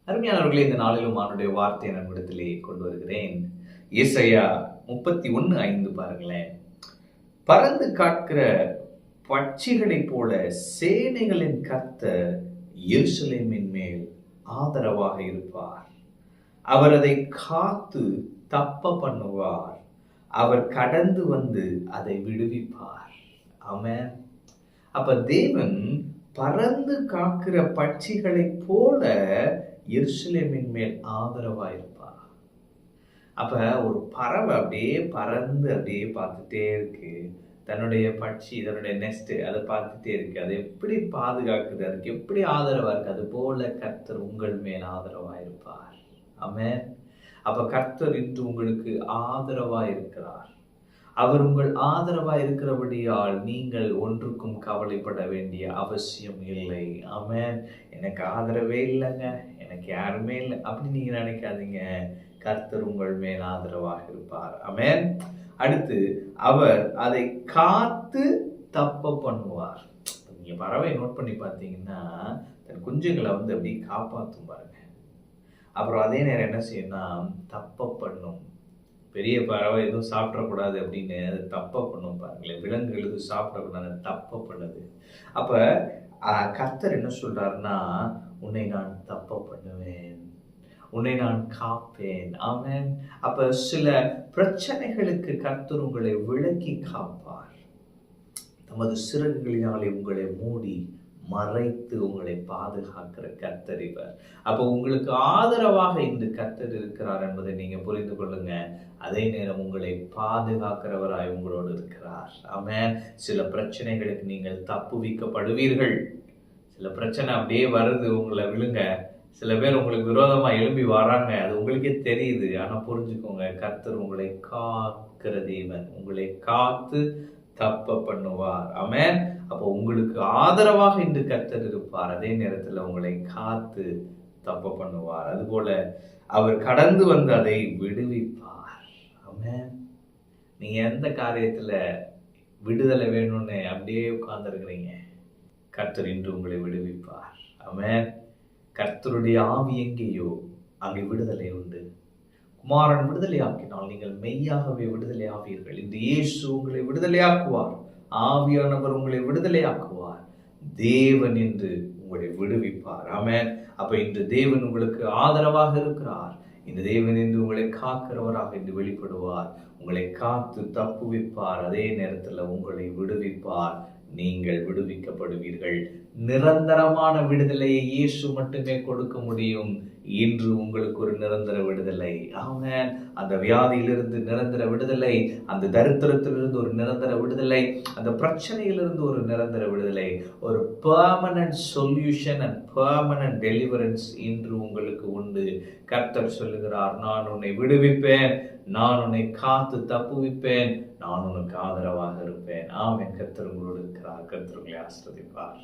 அருமையானவர்களே, இந்த நாளிலும் அவனுடைய வார்த்தையை நம்மிடத்திலே கொண்டு வருகிறேன். ஏசாயா 31:5 பாருங்களேன். பறந்து காக்கிற பட்சிகளைப் போல சேனைகளின் கர்த்தர் எருசலேமின் மேல் ஆதரவாக இருப்பார். அவர் அதை காத்து தப்ப பண்ணுவார். அவர் கடந்து வந்து அதை விடுவிப்பார். ஆமென். அப்ப தேவன் பறந்து காக்கிற பட்சிகளைப் போல எருசலேமின் மேல் ஆதரவா இருப்பார். அப்ப ஒரு பறவை அப்படியே பறந்து அப்படியே பார்த்துட்டே இருக்கு. தன்னுடைய பட்சி, தன்னுடைய நெஸ்ட் அதை பார்த்துட்டே இருக்கு. அதை எப்படி பாதுகாக்குது, அதுக்கு எப்படி ஆதரவா இருக்கு, அது போல கர்த்தர் உங்கள் மேல் ஆதரவா இருப்பார். ஆமென். அப்ப கர்த்தர் இன்று உங்களுக்கு ஆதரவா இருக்கிறார். அவர் உங்கள் ஆதரவா இருக்கிறபடியால் நீங்கள் ஒன்றுக்கும் கவலைப்பட வேண்டிய அவசியம் இல்லை. ஆமென். எனக்கு ஆதரவே இல்லைங்க, எனக்கு யாருமே இல்லை அப்படி நீங்க நினைக்காதீங்க. கர்த்தர் உங்கள் மேல் ஆதரவாக இருப்பார். ஆமென். அடுத்து அவர் அதை காத்து தப்ப பண்ணுவார். நீங்க பறவை நோட் பண்ணி பார்த்தீங்கன்னா தன் குஞ்சுகளை அப்படியே காப்பாற்றும் பாருங்க. அப்புறம் அதே நேரம் என்ன செய்யணும்னா தப்ப பண்ணும். பெரிய பறவை எதுவும் சாப்பிடக்கூடாது அப்படின்னு அது தப்ப பண்ணும் பாருங்களேன். விலங்குகள் எதுவும் சாப்பிடக்கூடாது, தப்ப பண்ணுது. அப்ப கர்த்தர் என்ன சொல்றாருன்னா, உன்னை நான் தப்ப பண்ணுவேன், உன்னை நான் காப்பேன். ஆமென். அப்ப சில பிரச்சனைகளுக்கு கர்த்தர் உங்களை விலக்கி காப்பார். தமது சிறகுகளினாலே உங்களை மூடி மறைத்து உங்களை பாதுகாக்கிற கர்த்தர் இவர். அப்போ உங்களுக்கு ஆதரவாக இந்த கர்த்தர் இருக்கிறார் என்பதை நீங்க புரிந்து கொள்ளுங்க. அதே நேரம் உங்களை பாதுகாக்கிறவராய் உங்களோடு இருக்கிறார். ஆமென். சில பிரச்சனைகளுக்கு நீங்கள் தப்புவிக்கப்படுவீர்கள். சில பிரச்சனை அப்படியே வருது, உங்களை விழுங்க. சில பேர் உங்களுக்கு விரோதமா எழும்பி வராங்க, அது உங்களுக்கே தெரியுது. ஆனா புரிஞ்சுக்கோங்க, கர்த்தர் உங்களை காக்கிற தேவன். உங்களை காத்து தப்ப பண்ணுவார். ஆமென். அப்போ உங்களுக்கு ஆதரவாக இன்று கர்த்தர் இருப்பார். அதே நேரத்தில் உங்களை காத்து தப்ப பண்ணுவார். அதுபோல அவர் கடந்து வந்து அதை விடுவிப்பார். ஆமென். நீங்க எந்த காரியத்துல விடுதலை வேணும்னு அப்படியே உட்கார்ந்துருக்கிறீங்க, கர்த்தர் இன்று உங்களை விடுவிப்பார். ஆமென். கர்த்தருடைய ஆவி எங்கேயோ அங்கே விடுதலை உண்டு. குமாரன் விடுதலை ஆக்கினால் நீங்கள் மெய்யாகவே விடுதலை ஆவீர்கள். இன்று இயேசு உங்களை விடுதலையாக்குவார். ஆவியானவர் உங்களை விடுதலையாக்குவார். தேவன் இன்று உங்களை விடுவிப்பார். ஆமென். அப்ப இன்று தேவன் உங்களுக்கு ஆதரவாக இருக்கிறார். இந்த தேவன் இன்று உங்களை காக்கிறவராக இன்று வெளிப்படுவார். உங்களை காத்து தப்புவிப்பார். அதே நேரத்தில் உங்களை விடுவிப்பார். நீங்கள் விடுவிக்கப்படுவீர்கள். நிரந்தரமான விடுதலையை இயேசு மட்டுமே கொடுக்க முடியும். இன்று உங்களுக்கு ஒரு நிரந்தர விடுதலை. ஆமென். அந்த வியாதியிலிருந்து நிரந்தர விடுதலை, அந்த தரித்திரத்திலிருந்து ஒரு நிரந்தர விடுதலை, அந்த பிரச்சனையிலிருந்து ஒரு நிரந்தர விடுதலை, ஒரு permanent solution and permanent deliverance இன்று உங்களுக்கு உண்டு. கர்த்தர் சொல்லுகிறார், நான் உன்னை விடுவிப்பேன், நான் உன்னை காத்து தப்புவிப்பேன், நான் உனக்கு ஆதரவாக இருப்பேன். ஆமென். கர்த்தர் உங்களோடு இருக்கிறார். கர்த்தர் உங்களை ஆசீர்வதிப்பார்.